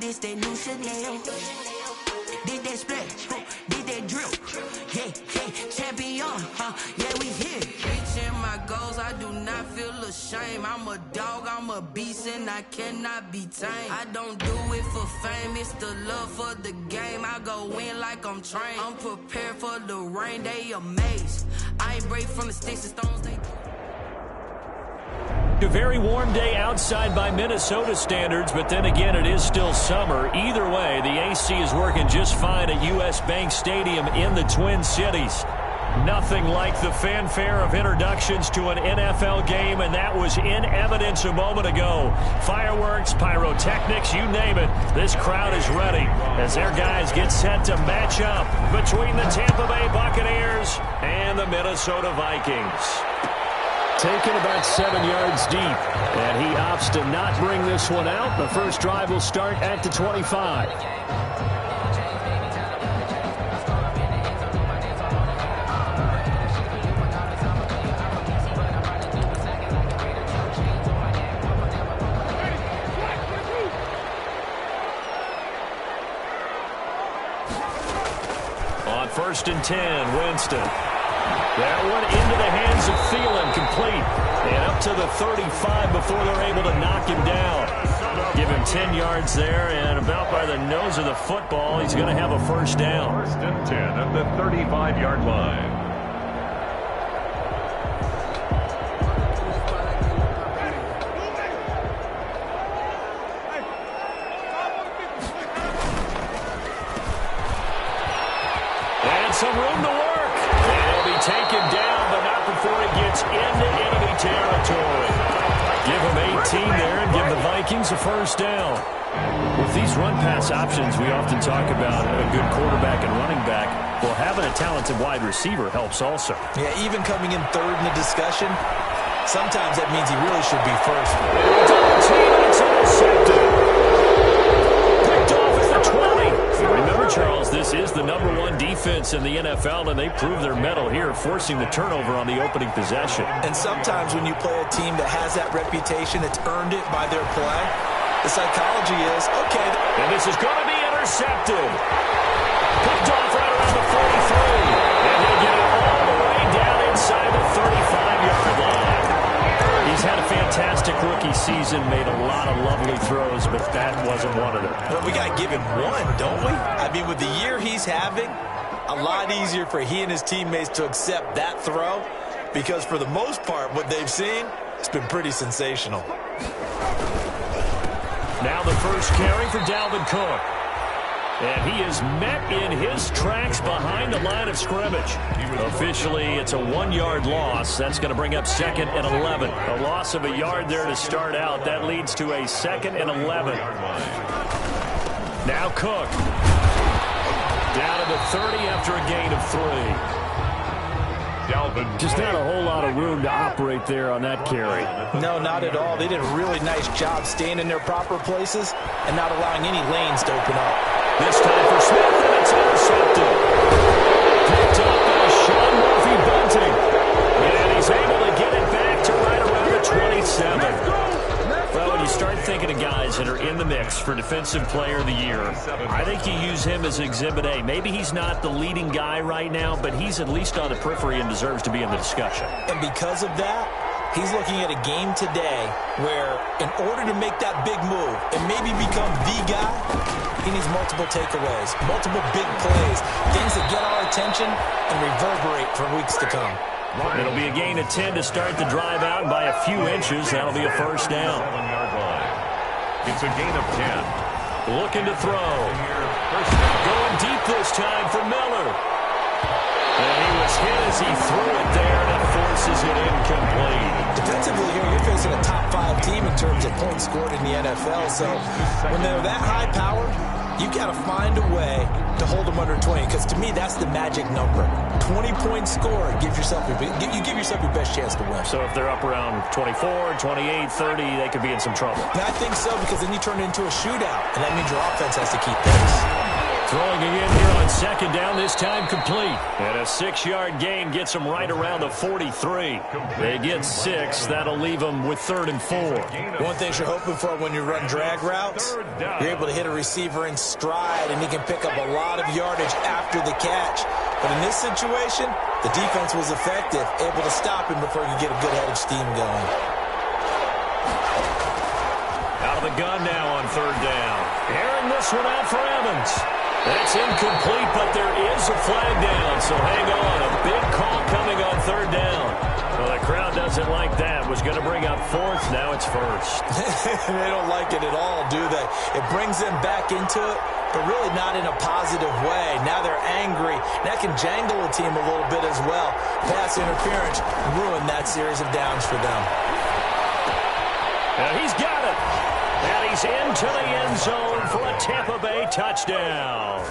this that new Chanel. Did that split, did that drip. Yeah, champion, yeah, we here. Reaching my goals, I do not feel ashamed. I'm a dog, I'm a beast, and I cannot be tamed. I don't do it for fame, it's the love for the game. I go in like I'm trained. I'm prepared for the rain, they amazed. I ain't break from the sticks and stones, they... A very warm day outside by Minnesota standards, but then again, it is still summer. Either way, the AC is working just fine at U.S. Bank Stadium in the Twin Cities. Nothing like the fanfare of introductions to an NFL game, and that was in evidence a moment ago. Fireworks, pyrotechnics, you name it. This crowd is ready as their guys get set to match up between the Tampa Bay Buccaneers and the Minnesota Vikings. Taken about 7 yards deep, and he opts to not bring this one out. The first drive will start at the 25. On 1st and 10, Winston. That one into the hands of Thielen, complete. And up to the 35 before they're able to knock him down. Give him 10 yards there, and about by the nose of the football, he's going to have a first down. 1st and 10 at the 35-yard line. And some room to work. Taken down, but not before he gets into enemy territory. Give him 18 there and give the Vikings a first down. With these run-pass options, we often talk about a good quarterback and running back. Well, having a talented wide receiver helps also. Yeah, even coming in third in the discussion, sometimes that means he really should be first. Double team, it's intercepted. Picked off at the 20. Remember, Charles, this is the #1 defense in the NFL, and they prove their mettle here, forcing the turnover on the opening possession. And sometimes when you play a team that has that reputation, it's earned it by their play, the psychology is, okay. And this is going to be intercepted. Picked off right around the 43. And they get it all the way down inside the 35-yard line. He's had a fantastic rookie season, made a lot of lovely throws, but that wasn't one of them. Well, we got to give him one, don't we? I mean, with the year he's having, a lot easier for he and his teammates to accept that throw, because for the most part, what they've seen, it's been pretty sensational. Now the first carry for Dalvin Cook. And he is met in his tracks behind the line of scrimmage. Officially, it's a 1-yard loss. That's going to bring up 2nd and 11. A loss of a yard there to start out. That leads to a 2nd and 11. Now Cook. Down to the 30 after a gain of 3. Just not a whole lot of room to operate there on that carry. No, not at all. They did a really nice job staying in their proper places and not allowing any lanes to open up. This time for Smith, and it's intercepted. Picked up by Sean Murphy-Bunting. And he's able to get it back to right around the 27. Well, when you start thinking of guys that are in the mix for Defensive Player of the Year, I think you use him as Exhibit A. Maybe he's not the leading guy right now, but he's at least on the periphery and deserves to be in the discussion. And because of that, he's looking at a game today where in order to make that big move and maybe become the guy, he needs multiple takeaways, multiple big plays, things that get our attention and reverberate for weeks to come. It'll be a gain of 10 to start the drive out, and by a few inches, that'll be a first down. 7-yard line. It's a gain of 10. Looking to throw. Going deep this time for Miller. And he was hit as he threw it there, and it forces it incomplete. Defensively here, you're facing a top 5 team in terms of points scored in the NFL. So when they're that high powered, you've got to find a way to hold them under 20, because to me, that's the magic number. 20 points scored, you give yourself your best chance to win. So if they're up around 24, 28, 30, they could be in some trouble. And I think so, because then you turn it into a shootout, and that means your offense has to keep pace. Throwing again here on second down, this time complete. And a 6-yard gain gets them right around the 43. They get 6. That'll leave them with 3rd and 4. One thing you're hoping for when you run drag routes, you're able to hit a receiver in stride, and he can pick up a lot of yardage after the catch. But in this situation, the defense was effective, able to stop him before he could get a good head of steam going. Out of the gun now on 3rd down. Airing this one out for Evans. That's incomplete, but there is a flag down, so hang on. A big call coming on 3rd down. Well, the crowd doesn't like that. Was going to bring up 4th. Now it's 1st. They don't like it at all, do they? It brings them back into it, but really not in a positive way. Now they're angry. That can jangle a team a little bit as well. Pass interference ruined that series of downs for them. Now he's got it. And he's into the end zone for a Tampa Bay touchdown.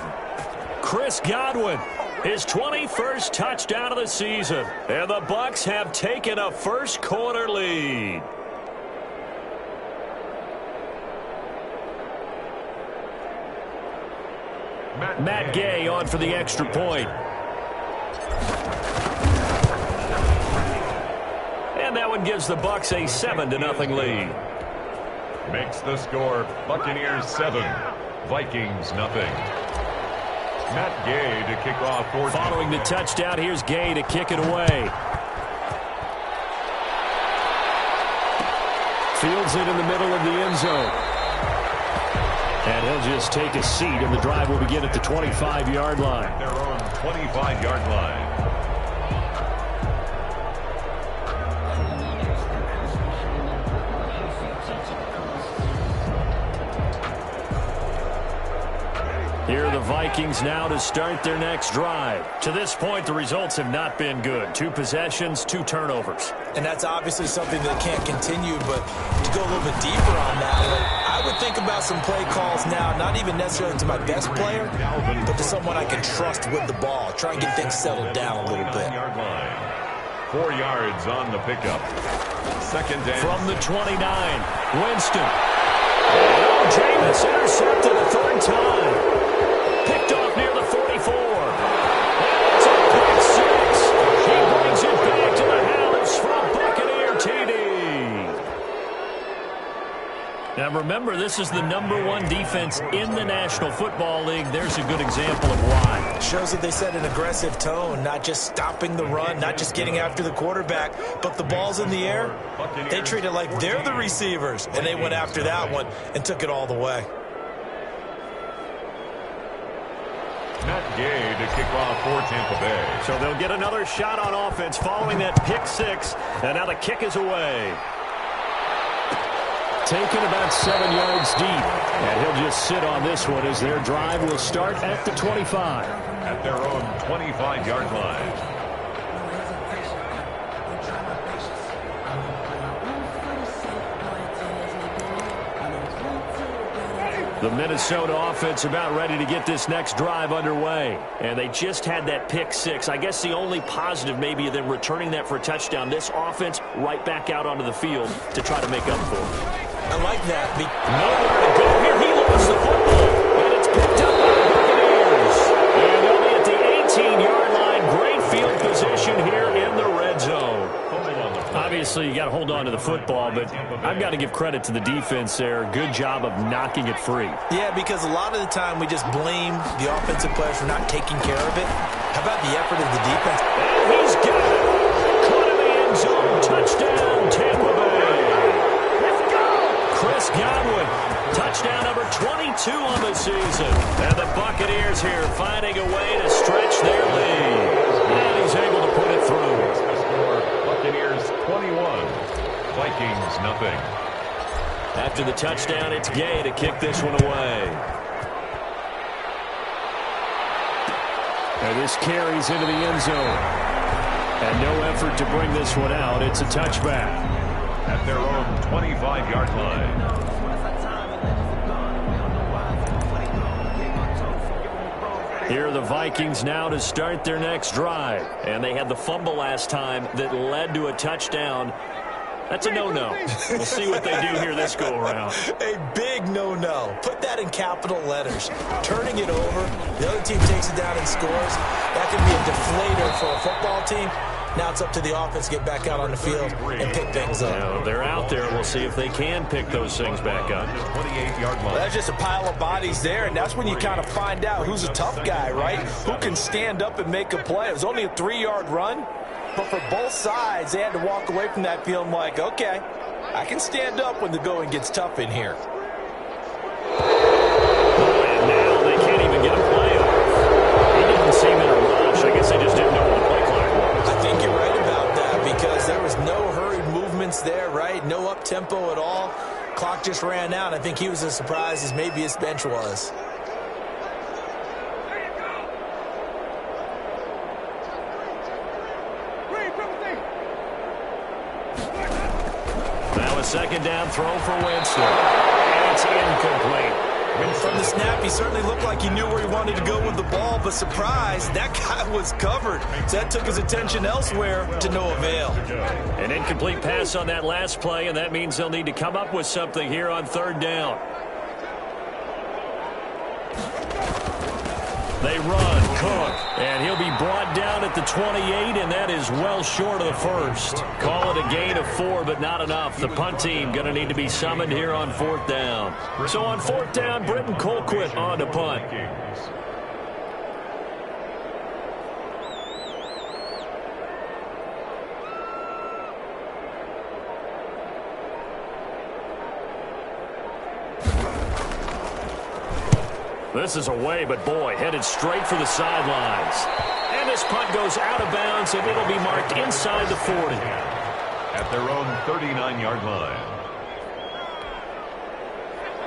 Chris Godwin, his 21st touchdown of the season. And the Bucs have taken a first-quarter lead. Matt Gay on for the extra point. And that one gives the Bucs a 7-0 lead. Makes the score Buccaneers 7, Vikings nothing. Matt Gay to kick off. Following the touchdown, here's Gay to kick it away. Fields it in the middle of the end zone. And he'll just take a seat, and the drive will begin at the 25-yard line. Their own 25-yard line. Here are the Vikings now to start their next drive. To this point, the results have not been good. 2 possessions, 2 turnovers. And that's obviously something that can't continue, but to go a little bit deeper on that, I would think about some play calls now, not even necessarily to my best player, but to someone I can trust with the ball. Try and get things settled down a little bit. 4 yards on the pickup. 2nd down. From the 29, Winston. Oh, Jameis intercepted a 3rd time. Picked off near the 44. And it's a pick 6. He brings it back to the house from Buccaneer TD. Now remember, this is the #1 defense in the National Football League. There's a good example of why. Shows that they set an aggressive tone, not just stopping the run, not just getting after the quarterback, but the ball's in the air. They treat it like they're the receivers, and they went after that one and took it all the way. Matt Gay to kick off for Tampa Bay. So they'll get another shot on offense following that pick 6, and now the kick is away. Taken about 7 yards deep, and he'll just sit on this one as their drive will start at the 25. At their own 25-yard line. The Minnesota offense about ready to get this next drive underway. And they just had that pick 6. I guess the only positive maybe of them returning that for a touchdown. This offense right back out onto the field to try to make up for it. I like that. Nowhere to go here. He lost the football. And it's picked up by the Buccaneers. And they'll be at the 18-yard line. Great field position here in the red zone. Obviously, you got to hold on to the football, but I've got to give credit to the defense there. Good job of knocking it free. Yeah, because a lot of the time we just blame the offensive players for not taking care of it. How about the effort of the defense? And he's got it. Caught in the end zone. Touchdown, Tampa Bay. Let's go. Chris Godwin. Touchdown number 22 on the season. And the Buccaneers here finding a way to stretch their lead. And he's able to put it through. Buccaneers 21, Vikings nothing. After the touchdown, it's Gay to kick this one away. And this carries into the end zone. And no effort to bring this one out. It's a touchback. At their own 25-yard line. Here are the Vikings now to start their next drive. And they had the fumble last time that led to a touchdown. That's a no-no. We'll see what they do here this go-around. A big no-no. Put that in capital letters. Turning it over, the other team takes it down and scores. That can be a deflator for a football team. Now it's up to the offense to get back out on the field and pick things up. Now, they're out there. We'll see if they can pick those things back up. 28-yard line. Well, that's just a pile of bodies there, and that's when you kind of find out who's a tough guy, right? Who can stand up and make a play. It was only a 3-yard run, but for both sides, they had to walk away from that feeling like, okay, I can stand up when the going gets tough in here. And now they can't even get a play off. He didn't seem in a rush. I guess they just didn't know what the play clock was. I think you're right about that because there was no hurried movements there, right? No up-tempo at all. Clock just ran out. I think he was as surprised as maybe his bench was. Now a second down throw for Winston. And it's incomplete. From the snap, he certainly looked like he knew where he wanted to go with the ball, but surprise, that guy was covered. So that took his attention elsewhere to no avail. An incomplete pass on that last play, and that means they'll need to come up with something here on third down. They run, Cook, and he'll be brought down at the 28, and that is well short of the first. Call it a gain of 4, but not enough. The punt team going to need to be summoned here on fourth down. So on fourth down, Britton Colquitt on to punt. This is away, but boy, headed straight for the sidelines. And this punt goes out of bounds, and it'll be marked inside the 40. At their own 39-yard line.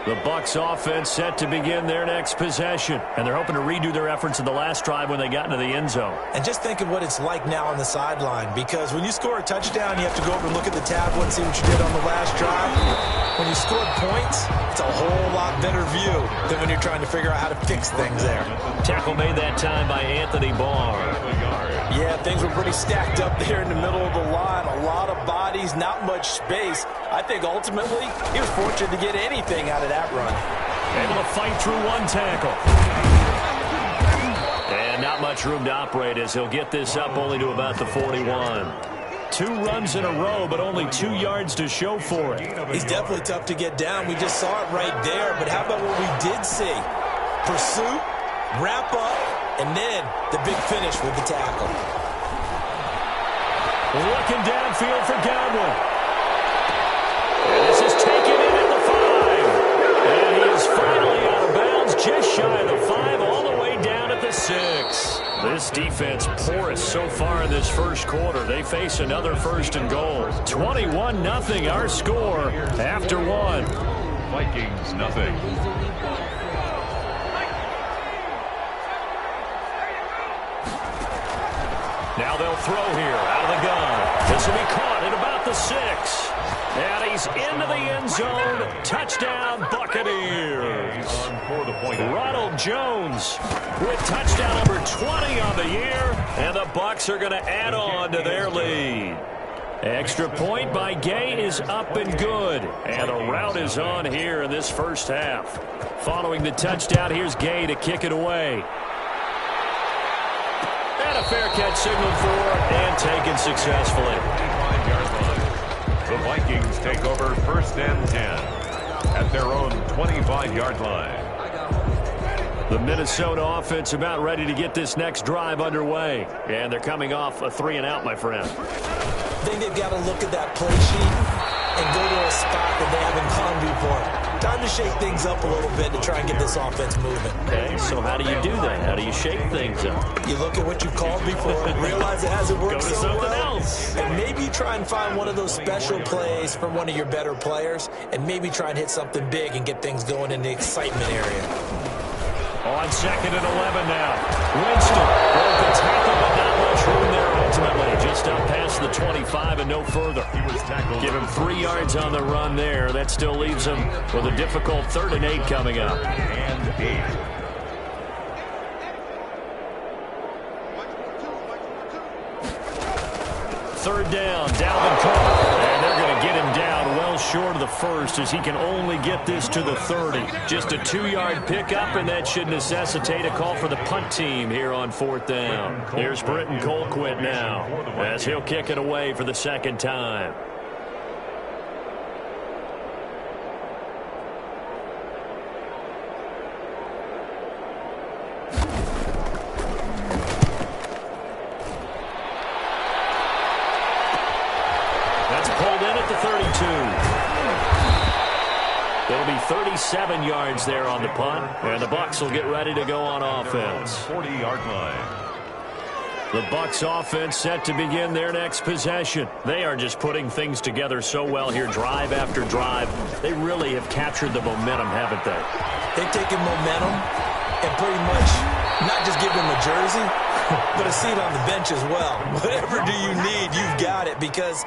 The Bucs offense set to begin their next possession, and they're hoping to redo their efforts in the last drive when they got into the end zone. And just think of what it's like now on the sideline, because when you score a touchdown, you have to go over and look at the tablet and see what you did on the last drive. When you scored points, it's a whole lot better view than when you're trying to figure out how to fix things there. Tackle made that time by Anthony Barr. Yeah, things were pretty stacked up there in the middle of the line. A lot of bodies, not much space. I think ultimately he was fortunate to get anything out of that run. Able to fight through one tackle. And not much room to operate as he'll get this up only to about the 41. 2 runs in a row, but only 2 yards to show for it. He's definitely tough to get down. We just saw it right there. But how about what we did see? Pursuit, wrap up, and then the big finish with the tackle. Looking downfield for Godwin. And this is taken in at the 5. And he is finally out of bounds, just shy of the 5, all the way down at the 6. This defense porous so far in this first quarter. They face another first and goal. 21-0 our score after 1. Vikings nothing. Now they'll throw here out of the gun. This will be caught at about the 6. And he's into the end zone. Touchdown, Buccaneers. Ronald Jones with touchdown number 20 on the year. And the Bucs are going to add on to their lead. Extra point by Gay is up and good. And the route is on here in this first half. Following the touchdown, here's Gay to kick it away. And a fair catch signaled for and taken successfully. The Vikings take over first and 10 at their own 25-yard line. The Minnesota offense about ready to get this next drive underway. And they're coming off a 3-and-out, my friend. I think they've got to look at that play sheet and go to a spot that they haven't gone before. Time to shake things up a little bit to try and get this offense moving. Okay, so how do you do that? How do you shake things up? You look at what you called before, realize it hasn't worked so well, else. and maybe you try and find one of those special plays from one of your better players, and maybe try and hit something big and get things going in the excitement area. On 2nd and 11 now. Winston broke the tackle, but not much room there ultimately. Just up past the 25 and no further. Give him 3 yards on the run there. That still leaves him with a difficult 3rd and 8 coming up. And 8. Third down, Dalvin Cook. And they're going to get short of the first as he can only get this to the 30. Just a 2-yard pickup, and that should necessitate a call for the punt team here on 4th down. Here's Britton Colquitt now as he'll kick it away for the second time. It'll be 37 yards there on the punt, and the Bucs will get ready to go on offense. 40-yard line. The Bucs offense set to begin their next possession. They are just putting things together so well here, drive after drive. They really have captured the momentum, haven't they? They've taken momentum and pretty much not just give them a jersey, but a seat on the bench as well. Whatever do you need, you've got it, because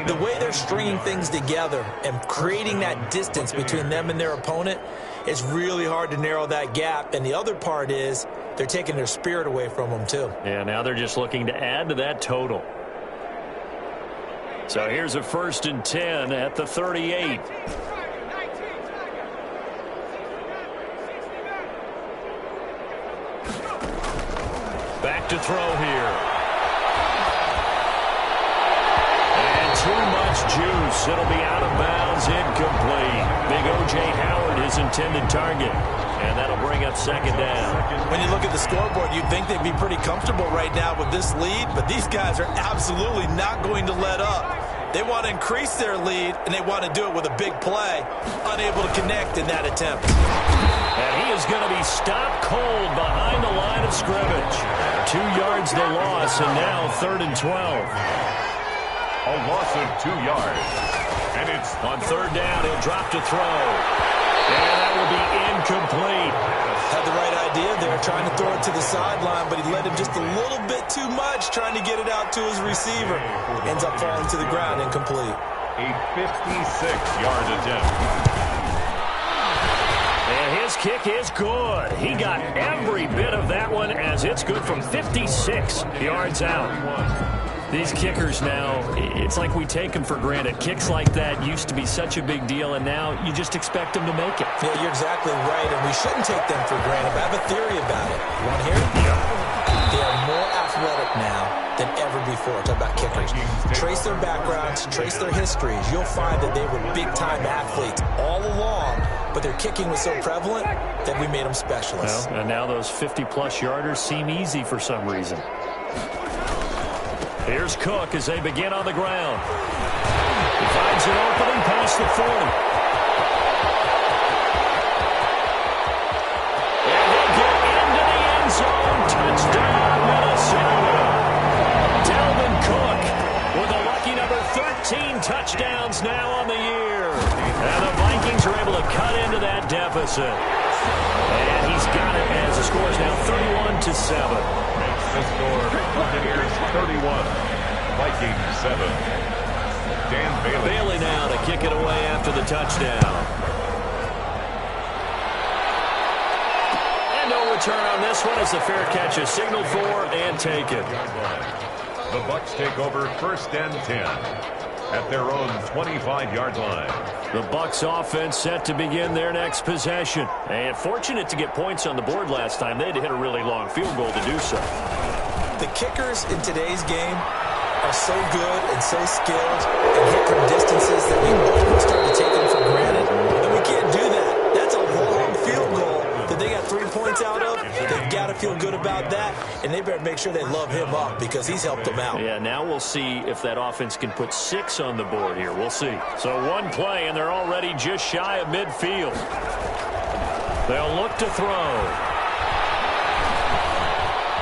the way they're stringing things together and creating that distance between them and their opponent, it's really hard to narrow that gap. And the other part is they're taking their spirit away from them too. Yeah, now they're just looking to add to that total. So here's a 1st and 10 at the 38. Back to throw here. And too much juice. It'll be out of bounds, incomplete. Big O.J. Howard, his intended target. And that'll bring up 2nd down. When you look at the scoreboard, you'd think they'd be pretty comfortable right now with this lead, but these guys are absolutely not going to let up. They want to increase their lead, and they want to do it with a big play. Unable to connect in that attempt. And he is going to be stopped cold behind the line of scrimmage. 2 yards the loss, and now 3rd and 12. A loss of 2 yards. And it's on 3rd down. He'll drop to throw. And that will be incomplete. Had the right idea there, trying to throw it to the sideline, but he led him just a little bit too much, trying to get it out to his receiver. Ends up falling to the ground, incomplete. A 56-yard attempt. And his kick is good. He got every bit of that one as it's good from 56 yards out. These kickers now, it's like we take them for granted. Kicks like that used to be such a big deal, and now you just expect them to make it. Yeah, you're exactly right, and we shouldn't take them for granted, but I have a theory about it. You want to hear it? Yeah. They are more athletic now than ever before. Talk about kickers. Trace their backgrounds, trace their histories. You'll find that they were big-time athletes all along, but their kicking was so prevalent that we made them specialists. Well, and now those 50-plus yarders seem easy for some reason. Here's Cook as they begin on the ground. He finds an opening past the 40. And he'll get into the end zone. Touchdown, Minnesota. Dalvin Cook with a lucky number 13 touchdowns now on the year. And the Vikings are able to cut into that deficit. And he's got it as the score is now 31-7. The score, Buccaneers 31, Vikings 7. Dan Bailey. Bailey now to kick it away after the touchdown. And no return on this one as the fair catch is signaled for and taken. The Bucs take over 1st and 10 at their own 25-yard line. The Bucs offense set to begin their next possession. And fortunate to get points on the board last time. They had to hit a really long field goal to do so. The kickers in today's game are so good and so skilled and hit from distances that we almost start to take them for granted. And we can't do that. That's a long field goal that they got 3 points out of. They've got to feel good about that, and they better make sure they love him up because he's helped them out. Yeah, now we'll see if that offense can put 6 on the board here. We'll see. So one play, and they're already just shy of midfield. They'll look to throw.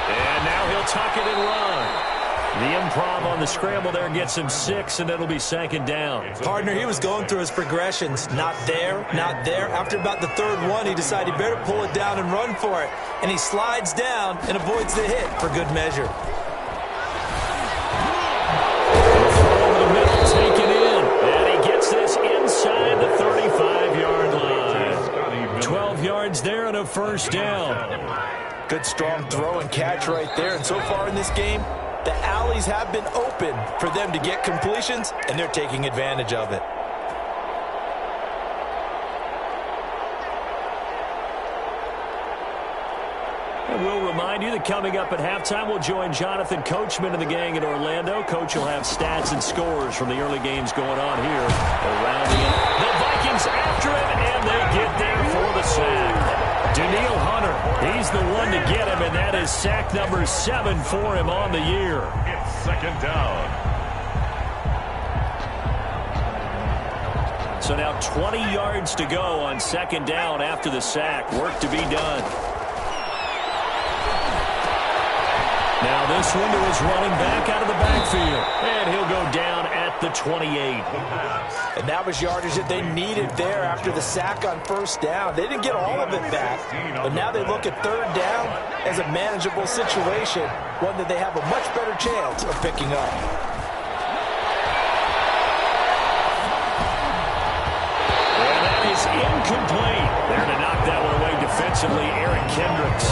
And now he'll tuck it and run. The improv on the scramble there gets him 6, and it'll be 2nd down. Partner, he was going through his progressions. Not there, not there. After about the 3rd one, he decided he better pull it down and run for it. And he slides down and avoids the hit for good measure. Over the middle, taken in. And he gets this inside the 35-yard line. 12 yards there and a 1st down. Good strong throw and catch right there. And so far in this game, the alleys have been open for them to get completions, and they're taking advantage of it. And we'll remind you that coming up at halftime, we'll join Jonathan Coachman and the gang in Orlando. Coach will have stats and scores from the early games going on here around the Vikings after him, and they get there for the sack. Daniil Hunter, he's the one to get him, and that is sack number 7 for him on the year. It's second down. So now 20 yards to go on second down after the sack. Work to be done. Now this window is running back out of the backfield. And he'll go down at the 28. And that was yardage that they needed there after the sack on first down. They didn't get all of it back, but now they look at third down as a manageable situation, one that they have a much better chance of picking up. And that is incomplete. There to knock that one away defensively, Eric Kendricks.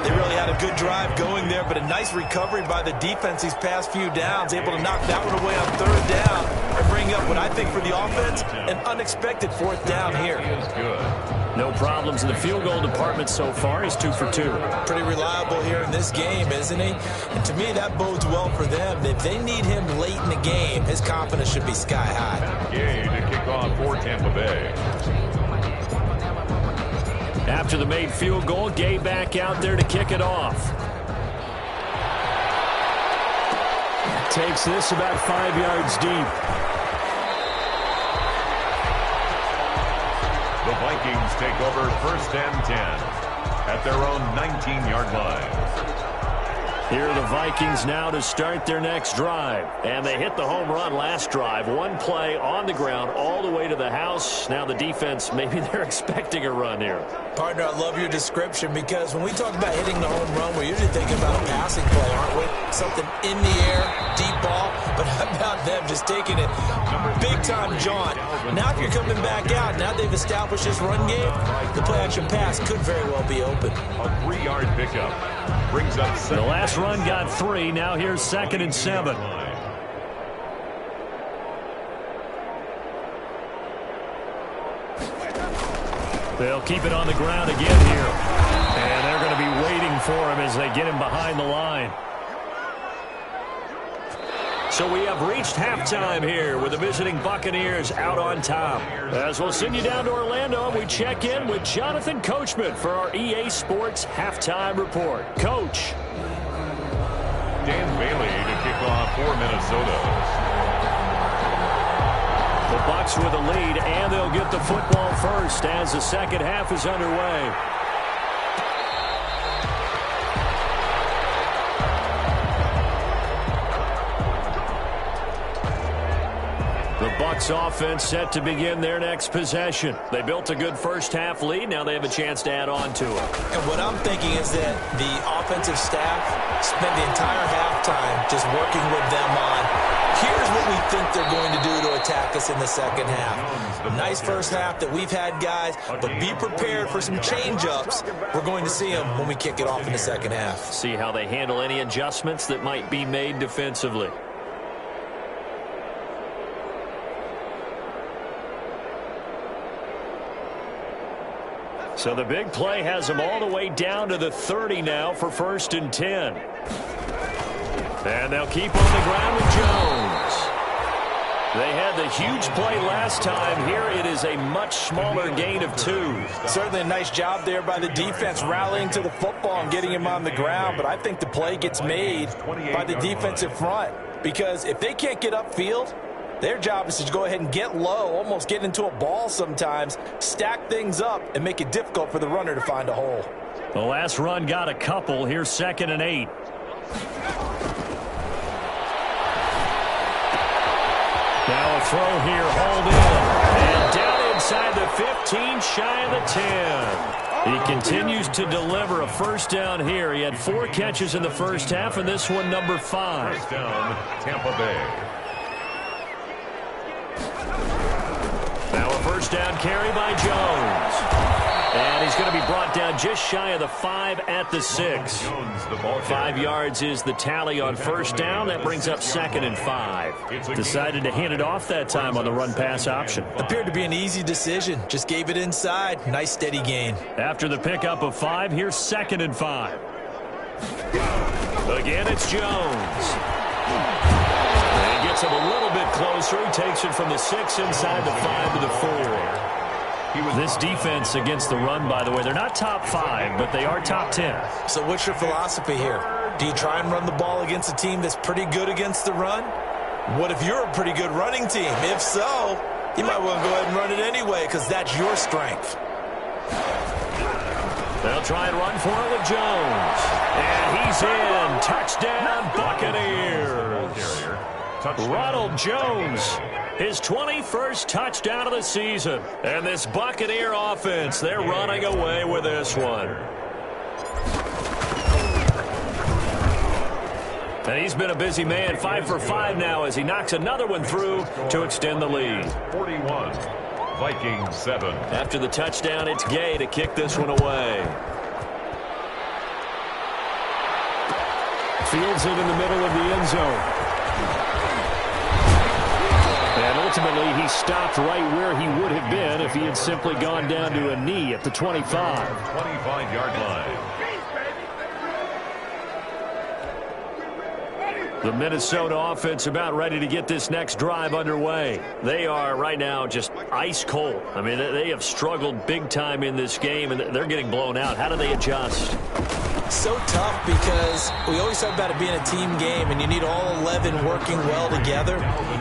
They really had a good drive going there, but a nice recovery by the defense these past few downs, able to knock that one away on third down and bring up what I think for the offense, an unexpected fourth down here. No problems in the field goal department so far. He's 2 for 2. Pretty reliable here in this game, isn't he? And to me, that bodes well for them. If they need him late in the game, his confidence should be sky high. Gay to kick off for Tampa Bay. After the made field goal, Gay back out there to kick it off. Takes this about 5 yards deep. The Vikings take over first and 10 at their own 19-yard line. Here are the Vikings now to start their next drive. And they hit the home run last drive. One play on the ground all the way to the house. Now the defense, maybe they're expecting a run here. Partner, I love your description because when we talk about hitting the home run, we're usually thinking about a passing play, aren't we? Something in the air, deep ball. But how about them just taking it big-time jaunt? Now if you're coming back out, now they've established this run game, the play-action pass could very well be open. A 3-yard pickup brings up the last run got 3. Now here's 2nd and 7. They'll keep it on the ground again here. And they're going to be waiting for him as they get him behind the line. So we have reached halftime here with the visiting Buccaneers out on top. As we'll send you down to Orlando, we check in with Jonathan Coachman for our EA Sports Halftime Report. Coach. Dan Bailey to kick off for Minnesota. The Bucs with a lead, and they'll get the football first as the second half is underway. The Bucs offense set to begin their next possession. They built a good first half lead. Now they have a chance to add on to it. And what I'm thinking is that the offensive staff spent the entire halftime just working with them on, here's what we think they're going to do to attack us in the second half. Nice first half that we've had, guys, but be prepared for some change-ups. We're going to see them when we kick it off in the second half. See how they handle any adjustments that might be made defensively. So the big play has them all the way down to the 30 now for 1st and 10. And they'll keep on the ground with Jones. They had the huge play last time. Here it is a much smaller gain of 2. Certainly a nice job there by the defense rallying to the football and getting him on the ground. But I think the play gets made by the defensive front. Because if they can't get upfield, their job is to go ahead and get low, almost get into a ball sometimes, stack things up, and make it difficult for the runner to find a hole. The last run got a couple. Here's 2nd and 8. Now a throw here, hauled in. And down inside the 15, shy of the 10. He continues to deliver a first down here. He had 4 catches in the first half, and this one number 5. First down, Tampa Bay. Now a first down carry by Jones. And he's going to be brought down just shy of the 5 at the 6. 5 yards is the tally on first down. That brings up 2nd and 5. Decided to hand it off that time on the run-pass option. Appeared to be an easy decision. Just gave it inside. Nice steady gain. After the pickup of 5, here's 2nd and 5. Again, it's Jones. And he gets him a little bit closer. He takes it from the 6 inside the 5 to the 4. This defense against the run, by the way, they're not top 5, but they are top 10. So what's your philosophy here? Do you try and run the ball against a team that's pretty good against the run? What if you're a pretty good running team? If so, you might want to go ahead and run it anyway because that's your strength. They'll try and run for it with Jones. And he's in. Touchdown, Buccaneers. Ronald Jones, his 21st touchdown of the season. And this Buccaneer offense, they're running away with this one. And he's been a busy man, 5 for 5 now as he knocks another one through to extend the lead. 41, Vikings 7. After the touchdown, it's Gay to kick this one away. Fields it in the middle of the end zone. And ultimately, he stopped right where he would have been if he had simply gone down to a knee at the 25. 25-yard line. The Minnesota offense about ready to get this next drive underway. They are right now just ice cold. I mean, they have struggled big time in this game, and they're getting blown out. How do they adjust? So tough because we always talk about it being a team game, and you need all 11 working well together.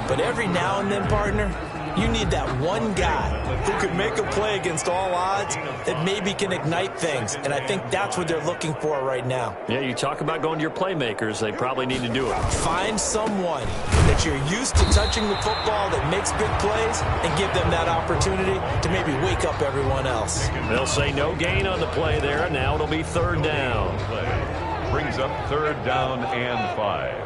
But every now and then, partner, you need that one guy who can make a play against all odds that maybe can ignite things. And I think that's what they're looking for right now. Yeah, you talk about going to your playmakers. They probably need to do it. Find someone that you're used to touching the football that makes big plays and give them that opportunity to maybe wake up everyone else. They'll say no gain on the play there. Now it'll be 3rd down. Brings up 3rd down and 5.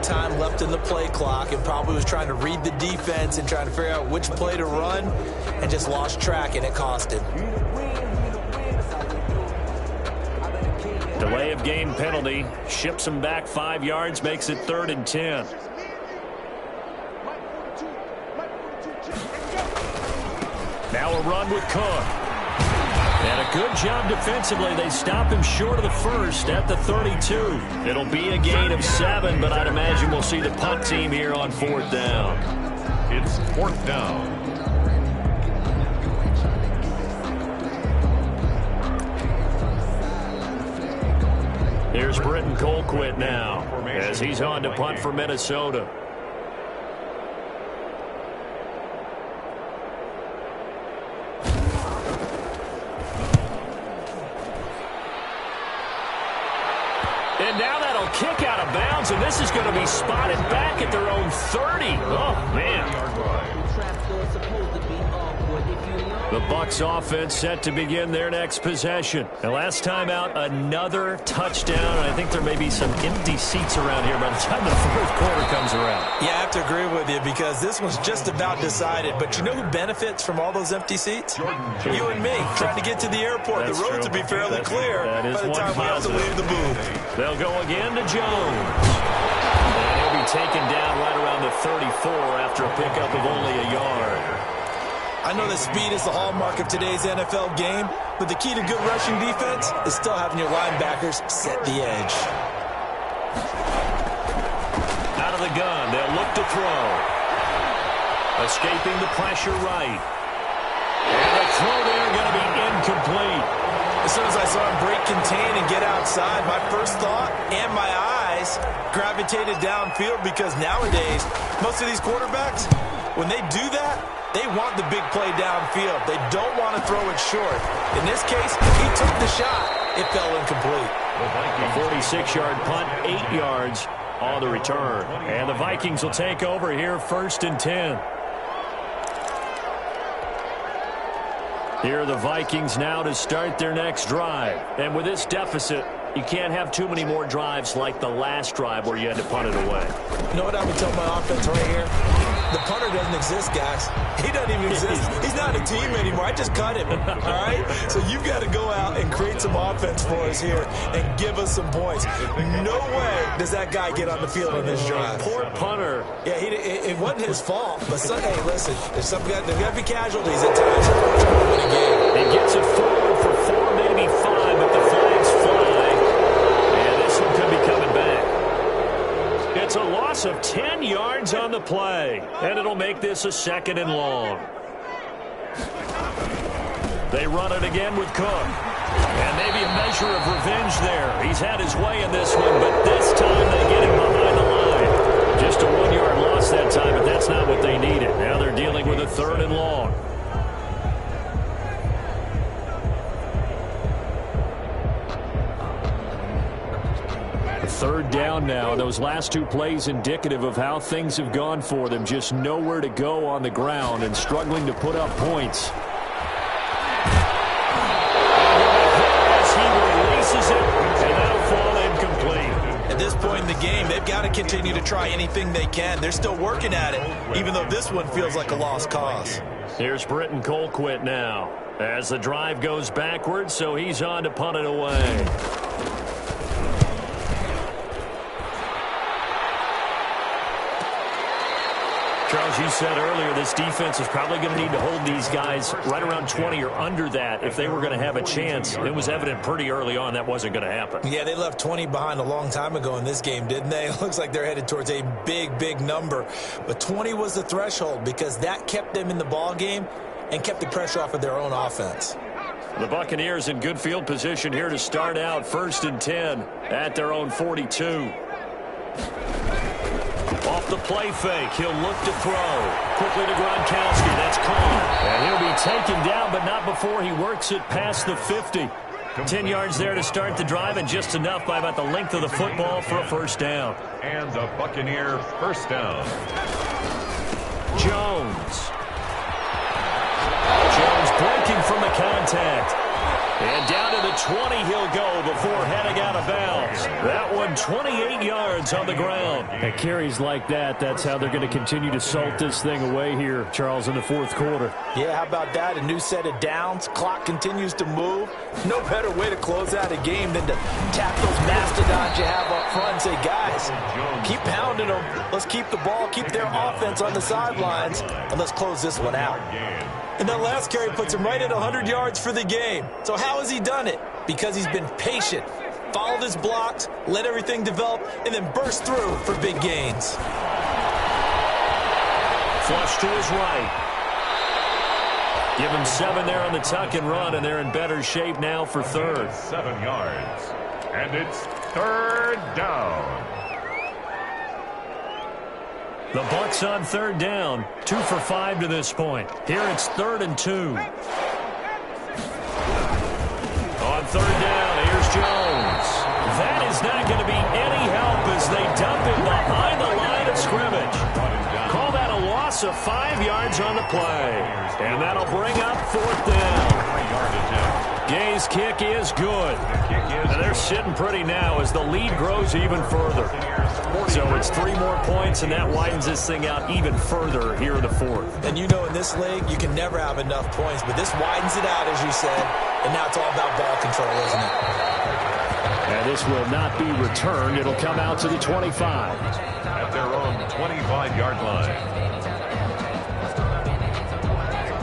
Time left in the play clock and probably was trying to read the defense and trying to figure out which play to run and just lost track, and it cost him. Delay of game penalty ships him back 5 yards, makes it 3rd and 10. Now a run with Cook. And a good job defensively. They stop him short of the 1st at the 32. It'll be a gain of 7, but I'd imagine we'll see the punt team here on 4th down. It's 4th down. Here's Britton Colquitt now as he's on to punt for Minnesota. And now that'll kick out of bounds, and this is going to be spotted back at their own 30. Oh, man. The Bucs offense set to begin their next possession. And last time out, another touchdown. And I think there may be some empty seats around here by the time the 4th quarter comes around. Yeah, I have to agree with you because this one's just about decided. But you know who benefits from all those empty seats? You and me, trying to get to the airport. That's the roads will be fairly clear by the time we have to leave the booth. They'll go again to Jones. And he'll be taken down right around the 34 after a pickup of only a yard. I know that speed is the hallmark of today's NFL game, but the key to good rushing defense is still having your linebackers set the edge. Out of the gun, they'll look to throw. Escaping the pressure right. And the throw there going to be incomplete. As soon as I saw him break contain and get outside, my first thought and my eyes gravitated downfield because nowadays, most of these quarterbacks, when they do that, they want the big play downfield. They don't want to throw it short. In this case, he took the shot. It fell incomplete. A 46-yard punt, 8 yards on the return. And the Vikings will take over here 1st and 10. Here are the Vikings now to start their next drive. And with this deficit, you can't have too many more drives like the last drive where you had to punt it away. You know what I would tell my offense right here? The punter doesn't exist, guys. He doesn't even exist. He's not a team anymore. I just cut him, all right? So you've got to go out and create some offense for us here and give us some points. No way does that guy get on the field on this drive. Poor punter. Yeah, it wasn't his fault. But, hey, listen, there's got to be casualties at times to win a game. He gets it forward for 4, maybe 5, but the flags fly. And this one could be coming back. It's a loss of 10 yards on the play, and it'll make this a 2nd and long. They run it again with Cook. And maybe a measure of revenge there. He's had his way in this one, but this time they get him behind the line. Just a 1-yard loss that time, but that's not what they needed. Now they're dealing with a 3rd and long. Third down now. Those last 2 plays indicative of how things have gone for them. Just nowhere to go on the ground and struggling to put up points. As he releases it, and that'll fall incomplete. At this point in the game, they've got to continue to try anything they can. They're still working at it, even though this one feels like a lost cause. Here's Britton Colquitt now as the drive goes backwards, so he's on to punt it away. Charles, you said earlier this defense is probably going to need to hold these guys right around 20 or under that if they were going to have a chance. It was evident pretty early on that wasn't going to happen. Yeah, they left 20 behind a long time ago in this game, didn't they? It looks like they're headed towards a big, big number. But 20 was the threshold because that kept them in the ball game and kept the pressure off of their own offense. The Buccaneers in good field position here to start out 1st and 10 at their own 42. Off the play fake, he'll look to throw. Quickly to Gronkowski, that's caught. And he'll be taken down, but not before he works it past the 50. 10 yards there to start the drive, and just enough by about the length of the football for a 1st down. And a Buccaneer 1st down. Jones breaking from the contact. And down to the 20 he'll go before heading out of bounds. That one 28 yards on the ground. At carries like that, that's how they're going to continue to salt this thing away here, Charles, in the 4th quarter. Yeah, how about that? A new set of downs. Clock continues to move. No better way to close out a game than to tap those mastodons you have up front and say, guys, keep pounding them. Let's keep the ball, keep their offense on the sidelines, and let's close this one out. And that last carry puts him right at 100 yards for the game. So how has he done it? Because he's been patient, followed his blocks, let everything develop, and then burst through for big gains. Flush to his right. Give him 7 there on the tuck and run, and they're in better shape now for 3rd. 7 yards. And it's 3rd down. The Bucs on 3rd down. 2 for 5 to this point. Here it's 3rd and 2. On 3rd down, here's Jones. That is not going to be any help as they dump him behind the line of scrimmage. Call that a loss of 5 yards on the play. And that'll bring up 4th down. Gay's kick is good. And they're sitting pretty now as the lead grows even further. So it's 3 more points, and that widens this thing out even further here in the 4th. And you know, in this league, you can never have enough points, but this widens it out, as you said, and now it's all about ball control, isn't it? And this will not be returned. It'll come out to the 25. At their own 25-yard line.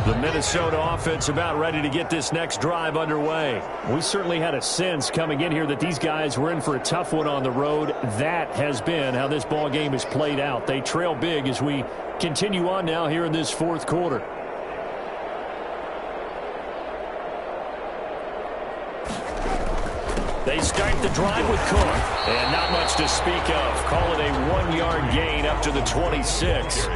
The Minnesota offense about ready to get this next drive underway. We certainly had a sense coming in here that these guys were in for a tough one on the road. That has been how this ball game has played out. They trail big as we continue on now here in this 4th quarter. They start the drive with Cook. And not much to speak of. Call it a 1-yard gain up to the 26.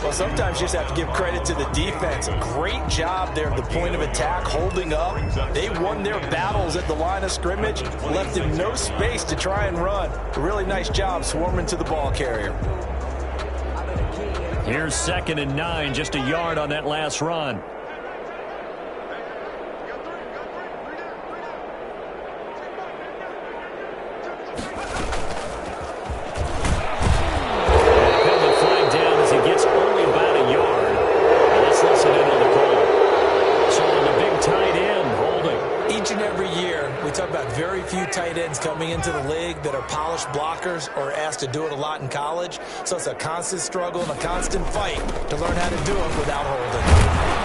Well, sometimes you just have to give credit to the defense. Great job there at the point of attack, holding up. They won their battles at the line of scrimmage, left him no space to try and run. A really nice job swarming to the ball carrier. Here's 2nd and 9, just a yard on that last run. We talk about very few tight ends coming into the league that are polished blockers or asked to do it a lot in college. So it's a constant struggle and a constant fight to learn how to do it without holding.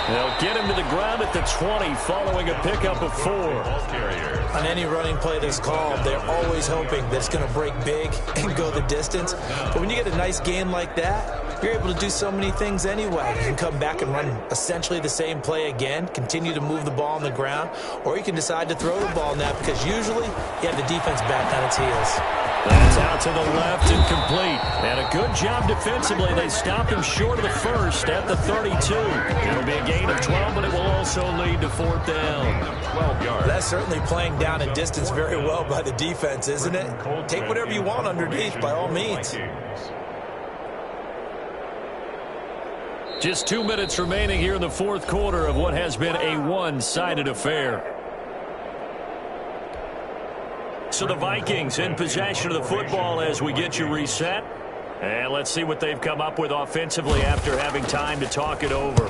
They'll get him to the ground at the 20 following a pickup of 4. On any running play that's called, they're always hoping that it's going to break big and go the distance. But when you get a nice game like that, you're able to do so many things anyway. You can come back and run essentially the same play again, continue to move the ball on the ground, or you can decide to throw the ball now because usually you have the defense back on its heels. That's out to the left and complete. And a good job defensively. They stopped him short of the first at the 32. It'll be a gain of 12, but it will also lead to 4th down. 12 yards. That's certainly playing down a distance very well by the defense, isn't it? Take whatever you want underneath by all means. Just 2 minutes remaining here in the 4th quarter of what has been a one-sided affair. So the Vikings in possession of the football as we get you reset. And let's see what they've come up with offensively after having time to talk it over.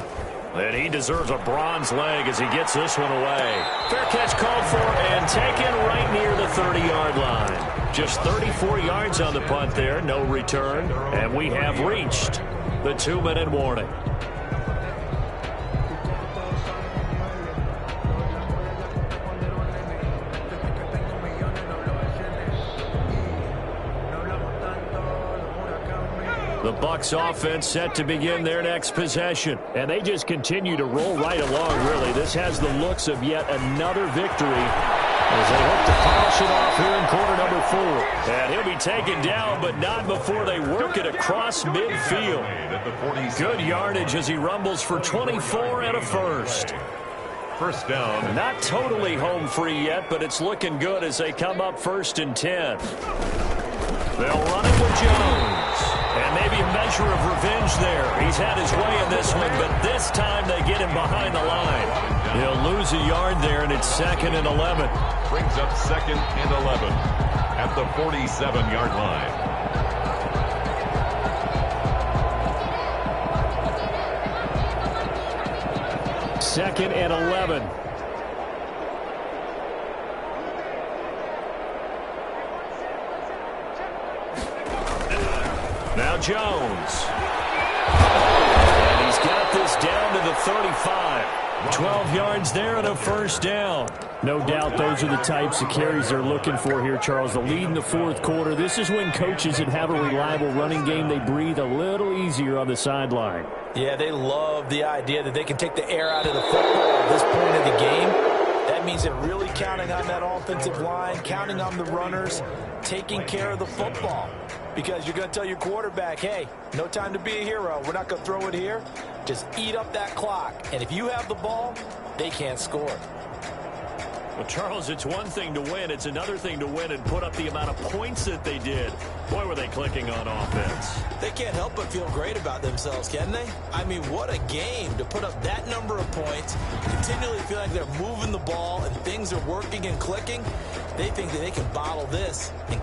And he deserves a bronze leg as he gets this one away. Fair catch called for and taken right near the 30-yard line. Just 34 yards on the punt there, no return. And we have reached the 2-minute warning. The Bucs offense set to begin their next possession. And they just continue to roll right along, really. This has the looks of yet another victory as they hope to polish it off here in quarter number 4. And he'll be taken down, but not before they work it across midfield. Good yardage as he rumbles for 24 and a first. First down. Not totally home free yet, but it's looking good as they come up 1st and 10. They'll run it with Jones. And maybe a measure of revenge there. He's had his way in this one, but this time they get him behind the line. He'll lose a yard there, and it's 2nd and 11. Brings up 2nd and 11 at the 47-yard line. Second and 11. Now Jones. And he's got this down to the 35. 12 yards there and a first down. No doubt those are the types of carries they're looking for here, Charles. The lead in the 4th quarter. This is when coaches that have a reliable running game, they breathe a little easier on the sideline. Yeah, they love the idea that they can take the air out of the football at this point of the game. That means they're really counting on that offensive line, counting on the runners, taking care of the football. Because you're going to tell your quarterback, hey, no time to be a hero. We're not going to throw it here. Just eat up that clock. And if you have the ball, they can't score. Well, Charles, it's one thing to win. It's another thing to win and put up the amount of points that they did. Boy, were they clicking on offense. They can't help but feel great about themselves, can they? I mean, what a game to put up that number of points, continually feel like they're moving the ball and things are working and clicking. They think that they can bottle this and